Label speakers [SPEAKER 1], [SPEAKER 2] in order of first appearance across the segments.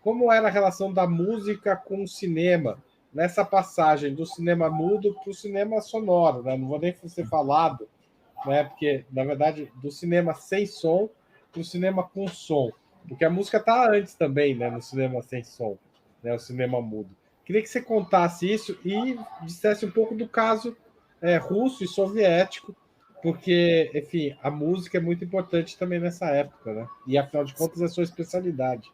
[SPEAKER 1] como era a relação da música com o cinema, nessa passagem do cinema mudo para o cinema sonoro, né? Não vou nem ser falado, né? Porque, na verdade, do cinema sem som para o cinema com som. Porque a música está antes também, né? No cinema sem som, né? O cinema mudo. Queria que você contasse isso e dissesse um pouco do caso russo e soviético, porque, enfim, a música é muito importante também nessa época, né? E, afinal de contas, é a sua especialidade.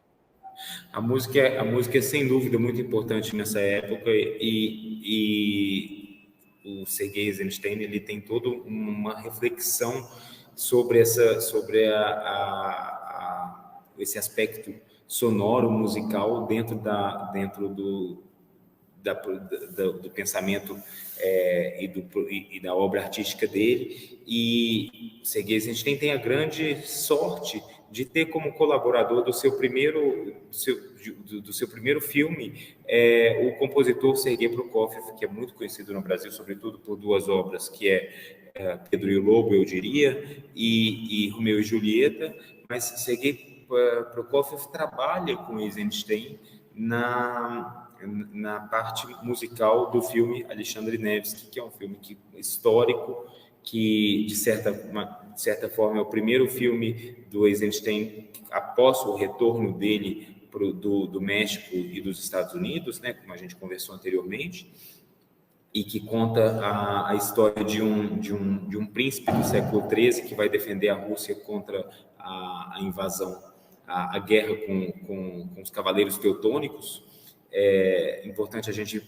[SPEAKER 2] A música é sem dúvida muito importante nessa época e o Sergei Eisenstein ele tem toda uma reflexão sobre esse aspecto sonoro musical dentro do pensamento e da obra artística dele. E Sergei Eisenstein tem a grande sorte de ter como colaborador do seu primeiro filme o compositor Sergei Prokofiev, que é muito conhecido no Brasil, sobretudo por duas obras, que é Pedro e o Lobo, eu diria, e Romeu e Julieta. Mas Sergei Prokofiev trabalha com Eisenstein na parte musical do filme Alexandre Nevsky, que é um filme histórico, que de certa forma é o primeiro filme do Eisenstein após o retorno dele do México e dos Estados Unidos, né, como a gente conversou anteriormente, e que conta a história de um príncipe do século XIII que vai defender a Rússia contra a invasão, a guerra com os cavaleiros teutônicos. É importante a gente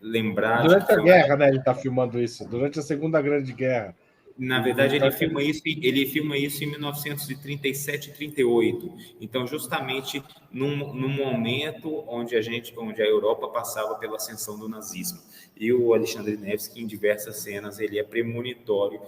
[SPEAKER 2] lembrar
[SPEAKER 1] Durante a
[SPEAKER 2] que
[SPEAKER 1] guerra, né? Ele está filmando isso, durante a Segunda Grande Guerra.
[SPEAKER 2] na verdade, ele filma isso em 1937 e 38. Então, justamente num momento onde a Europa passava pela ascensão do nazismo. E o Alexandre Nevsky, em diversas cenas, ele é premonitório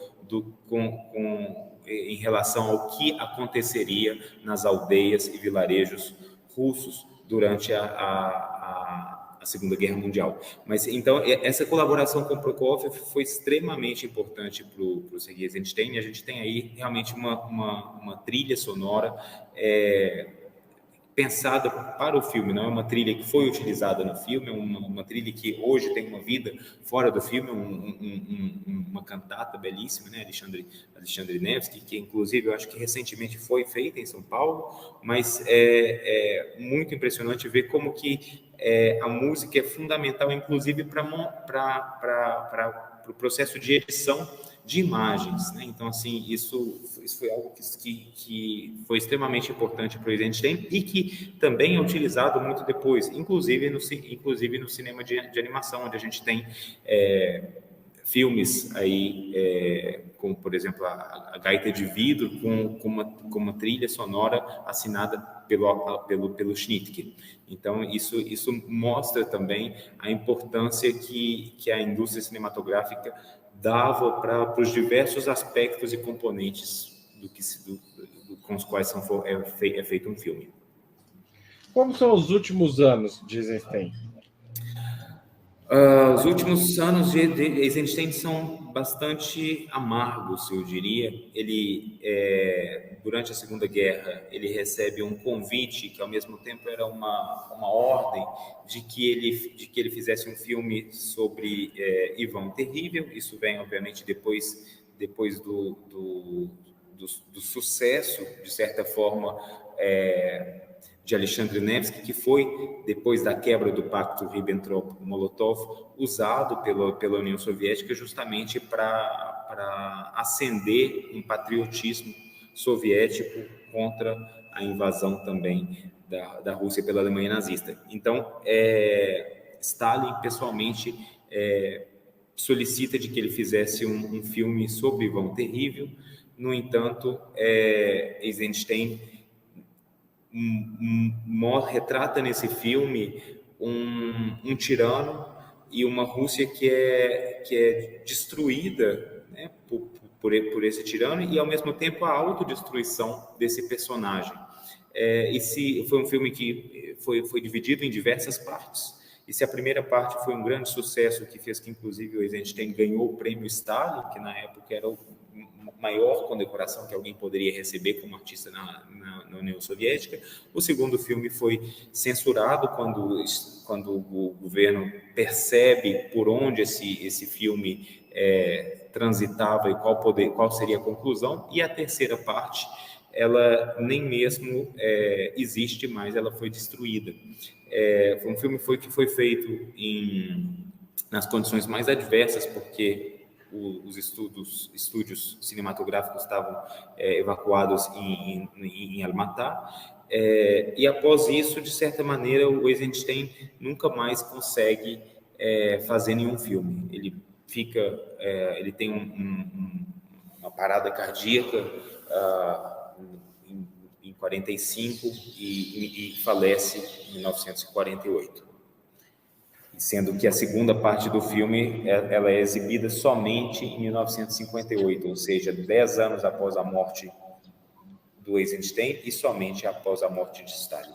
[SPEAKER 2] em relação ao que aconteceria nas aldeias e vilarejos russos durante a Segunda Guerra Mundial. Mas então essa colaboração com o Prokofiev foi extremamente importante para o Sergei Eisenstein. A gente tem aí realmente uma trilha sonora pensada para o filme, não é uma trilha que foi utilizada no filme, é uma trilha que hoje tem uma vida fora do filme, uma cantata belíssima, né, Alexandre Nevsky, que inclusive eu acho que recentemente foi feita em São Paulo, mas é muito impressionante ver como que a música é fundamental, inclusive para o processo de edição de imagens, né? Então, assim, isso foi algo que foi extremamente importante para o Eisenstein e que também é utilizado muito depois, inclusive no cinema de animação, onde a gente tem filmes aí, como, por exemplo, a Gaita de Vidro, com uma trilha sonora assinada pelo Schnittke. Então, isso mostra também a importância que a indústria cinematográfica dava para os diversos aspectos e componentes com os quais é feito um filme.
[SPEAKER 1] Como são os últimos anos de Eisenstein?
[SPEAKER 2] Os últimos anos de Eisenstein são bastante amargos, eu diria. Ele, durante a Segunda Guerra, ele recebe um convite que, ao mesmo tempo, era uma ordem de que ele fizesse um filme sobre Ivan o Terrível. Isso vem, obviamente, depois do sucesso, de certa forma, de Alexandre Nevsky, que foi, depois da quebra do pacto Ribbentrop-Molotov, usado pela União Soviética justamente para acender um patriotismo soviético contra a invasão também da Rússia pela Alemanha nazista. Então, Stalin, pessoalmente, solicita de que ele fizesse um filme sobre Ivan o Terrível. No entanto, Eisenstein retrata nesse filme um tirano e uma Rússia que é destruída, né, por esse tirano, e ao mesmo tempo a autodestruição desse personagem. Esse foi um filme que foi dividido em diversas partes. E se a primeira parte foi um grande sucesso, que fez que inclusive o Eisenstein ganhou o prêmio Stalin, que na época era o maior condecoração que alguém poderia receber como artista na União Soviética. O segundo filme foi censurado quando o governo percebe por onde esse filme transitava e qual seria a conclusão. E a terceira parte, ela nem mesmo existe mais, ela foi destruída. Foi um filme que foi feito nas condições mais adversas, porque os estúdios cinematográficos estavam evacuados em Almatá, e após isso, de certa maneira, o Eisenstein nunca mais consegue fazer nenhum filme. Ele tem uma parada cardíaca em 45 e falece em 1948. Sendo que a segunda parte do filme ela é exibida somente em 1958, ou seja, 10 anos após a morte do Eisenstein e somente após a morte de Stalin.